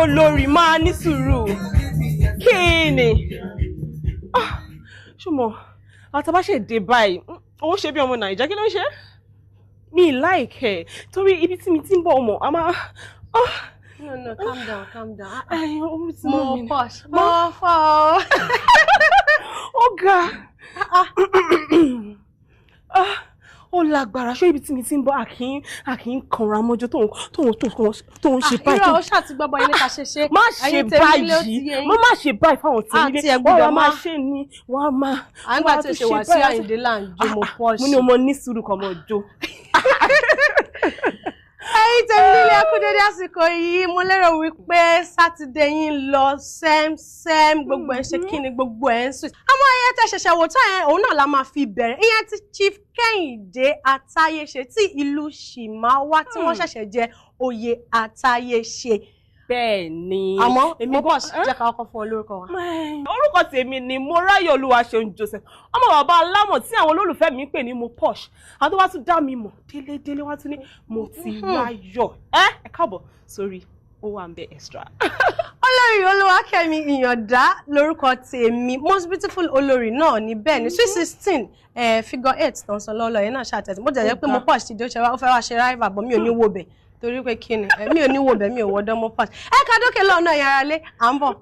olórí máa ní sùúrù. Kí ni? Ṣùgbọ́n àtàbá ṣe dé báyìí ó ṣe bí ọmọ Nàìjíríà kí ló ń ṣe? Mi like ẹ torí ibi tí mi ti ń bọ̀ ọmọ a máa. No, calm down. More posh. More for. Ọ̀gá. Ó lágbára ṣé ibi tí mi ti ń bọ̀ àkín kanra mọ́jọ́ tó ń ṣe báyìí. Irọ́ ó ṣàti gbọ́bọ̀ ilé ta ṣe. Má ṣe báyìí. Má ṣe báyìí fáwọn tèmi lé. Wọ́n máa ṣe ni wọ́n máa. À ń gbà tí o ṣe wà sí Àyìndé là ń jó mo posh. Mo ní ọmọ ní sùúrù kan mọ́ jó. Ẹ̀yin tèmi nílé akúdédé àsìkò yìí mo lérò wípé Sátidé yín lọ sẹ́m gbogbo ẹ̀ ṣe kíni gbogbo ẹ̀ ń sùn. Àmọ́ ẹyẹ tẹ́ ṣẹ̀ṣẹ̀ wò tán yẹn òun náà la máa fi bẹ̀rẹ̀ ìyẹn tí Chief Kẹ́hìndé Atáyéṣe tí ìlú Ṣìmáwá tí wọ́n ṣẹ̀ṣẹ̀ jẹ oyè Atáyéṣe. Bẹ́ẹ̀ ni. Àmọ́ èmi bọ̀ jẹ́ ká kọ́kọ́ fún olórúkọ wa. Orúkọ tèmi ni Moráyọ̀ Olúwaṣeun Joseph. Ọmọ bàbá alámọ̀ tí àwọn olólùfẹ́ mi ń pè ní mo posh. Àwọn tó wá tún dá mi mọ̀ délé wá tún ní mo ti ráyọ̀. Ẹ káàbọ̀ sórí ó wà ń bẹ extra. Olórí Olúwakẹ́mi Ìyàndá lórúkọ tèmi most beautiful olórí náà ní bẹ́ẹ̀ ni sweet 16 figure 8 tó ń sọ lọ́lọ́ yẹn náà ṣàtẹ̀sí. Mo jẹ́ pé mo posh ti dé ó fẹ́ wá ṣe rival bọ̀ mi ò ní wo bẹ̀ torí pé kí ni mi ò ní wo bẹ̀ mi ò wọ́dọ́ mo posh. Ẹ ká dókè lọ́nà yàrá lé à ń bọ̀.